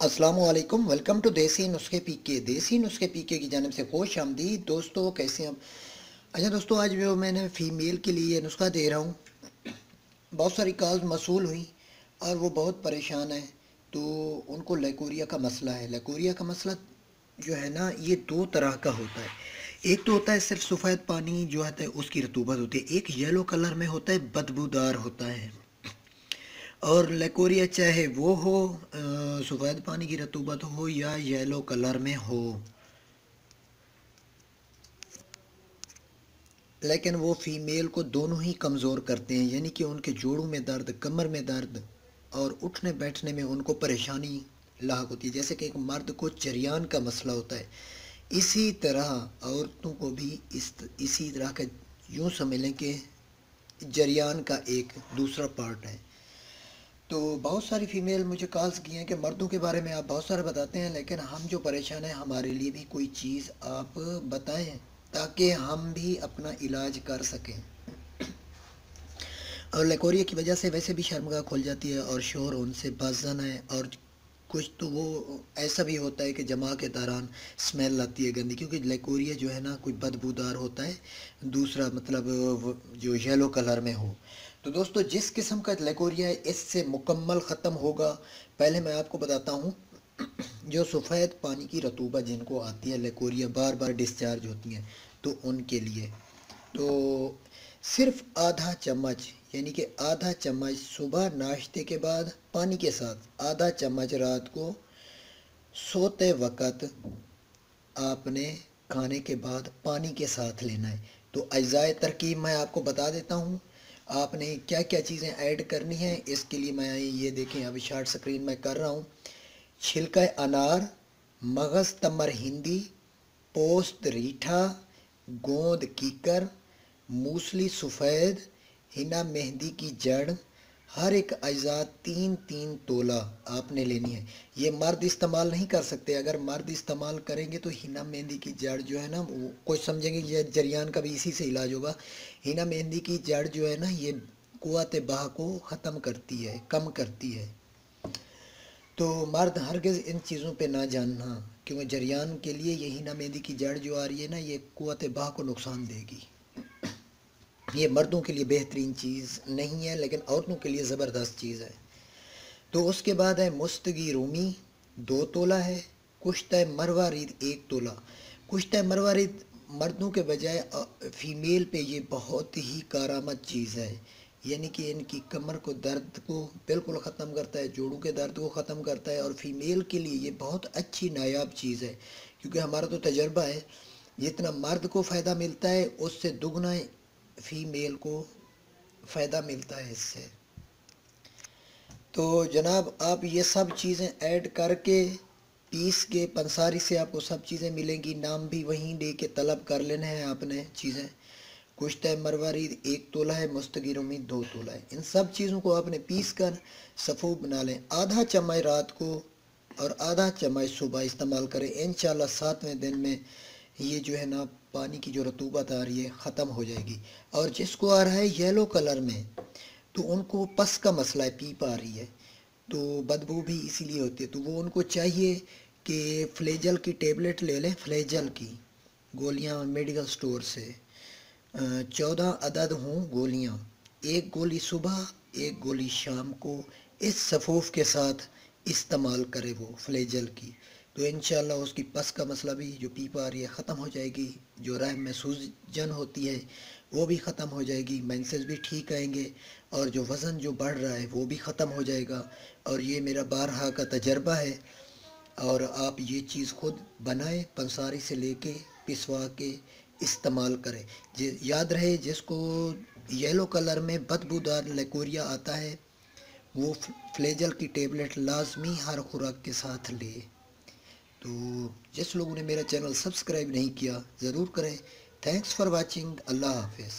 अस्सलामुअलैकुम। Welcome to देसी नुस्खे पीके। देसी नुस्खे पीके की जानिब से खुश आमदीद। दोस्तों कैसे हैं आप? अच्छा दोस्तों, आज जो मैंने फ़ीमेल के लिए नुस्खा दे रहा हूँ, बहुत सारी कॉल्स मौसूल हुई और वो बहुत परेशान है। तो उनको लेकोरिया का मसला है। लेकोरिया का मसला जो है ना, ये दो तरह का होता है। एक तो होता है सिर्फ सफ़ेद पानी जो है उसकी रतूबत होती है, एक येलो कलर में होता है, बदबूदार होता है। और लेकोरिया चाहे वो हो, सफ़ेद पानी की रतूबत हो या येलो कलर में हो, लेकिन वो फ़ीमेल को दोनों ही कमज़ोर करते हैं। यानी कि उनके जोड़ों में दर्द, कमर में दर्द और उठने बैठने में उनको परेशानी लाहक होती है। जैसे कि एक मर्द को चरियान का मसला होता है, इसी तरह औरतों को भी इसी तरह का यूँ समझ लें कि जरियान का एक दूसरा पार्ट है। तो बहुत सारी फ़ीमेल मुझे कॉल्स की हैं कि मर्दों के बारे में आप बहुत सारा बताते हैं, लेकिन हम जो परेशान हैं हमारे लिए भी कोई चीज़ आप बताएं ताकि हम भी अपना इलाज कर सकें। और लेकोरिया की वजह से वैसे भी शर्मगाह खुल जाती है और शोर उनसे बच जाना है। और कुछ तो वो ऐसा भी होता है कि जमा के दौरान स्मेल आती है गंदी, क्योंकि लेकोरिया जो है ना कोई बदबूदार होता है। दूसरा मतलब जो येलो कलर में हो। तो दोस्तों, जिस किस्म का लेकोरिया है इससे मुकम्मल ख़त्म होगा। पहले मैं आपको बताता हूँ, जो सफ़ेद पानी की रतूबत जिनको आती है, लेकोरिया बार बार डिस्चार्ज होती हैं, तो उनके लिए तो सिर्फ आधा चम्मच, यानी कि आधा चम्मच सुबह नाश्ते के बाद पानी के साथ, आधा चम्मच रात को सोते वक़्त आपने खाने के बाद पानी के साथ लेना है। तो अज्जाए तरकीब मैं आपको बता देता हूँ, आपने क्या क्या चीज़ें ऐड करनी हैं। इसके लिए मैं ये देखें, अभी शार्ट स्क्रीन में कर रहा हूँ। छिलका अनार, मगज़ तमर हिंदी, पोस्त रीठा, गोंद कीकर, मूसली सफ़ेद, हिना मेहंदी की जड़, हर एक अज़ा 3-3 तोला आपने लेनी है। ये मर्द इस्तेमाल नहीं कर सकते। अगर मर्द इस्तेमाल करेंगे तो हिना मेहंदी की जड़ जो है ना, वो कुछ समझेंगे ये जरियान का भी इसी से इलाज होगा। हिना मेहंदी की जड़ जो है ना, ये कुव्वत बाह को ख़त्म करती है, कम करती है। तो मर्द हरगिज़ इन चीज़ों पे ना जानना, क्योंकि जरियान के लिए ये हिना मेहंदी की जड़ जो आ रही है ना, ये कुव्वत बाह को नुकसान देगी। ये मर्दों के लिए बेहतरीन चीज़ नहीं है, लेकिन औरतों के लिए ज़बरदस्त चीज़ है। तो उसके बाद है मुस्तगी रूमी, 2 तोला है। कुश्ता मरवारीद, 1 तोला। कुश्ता मरवारीद मर्दों के बजाय फ़ीमेल पे ये बहुत ही कारामद चीज़ है। यानी कि इनकी कमर को दर्द को बिल्कुल ख़त्म करता है, जोड़ों के दर्द को ख़त्म करता है। और फ़ीमेल के लिए ये बहुत अच्छी नायाब चीज़ है, क्योंकि हमारा तो तजर्बा है, जितना मर्द को फ़ायदा मिलता है उससे दुगना फ़ीमेल को फ़ायदा मिलता है इससे। तो जनाब, आप ये सब चीज़ें ऐड करके पीस के, पंसारी से आपको सब चीज़ें मिलेंगी, नाम भी वहीं दे के तलब कर लेना है आपने चीज़ें। कुश्ता मरवारी 1 तोला है, मुस्तगी रूमी 2 तोला है। इन सब चीज़ों को आपने पीस कर सफ़ूब बना लें। आधा चम्मच रात को और आधा चम्मच सुबह इस्तेमाल करें। इंशाल्लाह 7वें दिन में ये जो है ना, पानी की जो रतूबत आ रही है ख़त्म हो जाएगी। और जिसको आ रहा है येलो कलर में, तो उनको पस का मसला है, पीप आ रही है, तो बदबू भी इसीलिए होती है। तो वो उनको चाहिए कि फ्लेजल की टेबलेट ले लें, फ्लेजल की गोलियां मेडिकल स्टोर से। 14 अदद हों गोलियां, एक गोली सुबह, एक गोली शाम को, इस सफ़ूफ के साथ इस्तेमाल करे वो फ्लेजल की। तो इंशाल्लाह उसकी पस का मसला भी, जो पीप आ रही है, ख़त्म हो जाएगी। जो रहम में सूजन होती है वो भी ख़त्म हो जाएगी, मेंसेस भी ठीक आएंगे, और जो वज़न जो बढ़ रहा है वो भी ख़त्म हो जाएगा। और ये मेरा बारहा का तजर्बा है। और आप ये चीज़ खुद बनाएं, पंसारी से लेके पिसवा के इस्तेमाल करें। याद रहे, जिसको येलो कलर में बदबूदार लेकोरिया आता है, वो फ्लेजल की टेबलेट लाजमी हर खुराक के साथ ले। तो जिस लोगों ने मेरा चैनल सब्सक्राइब नहीं किया, ज़रूर करें। Thanks for watching. अल्लाह हाफिज़।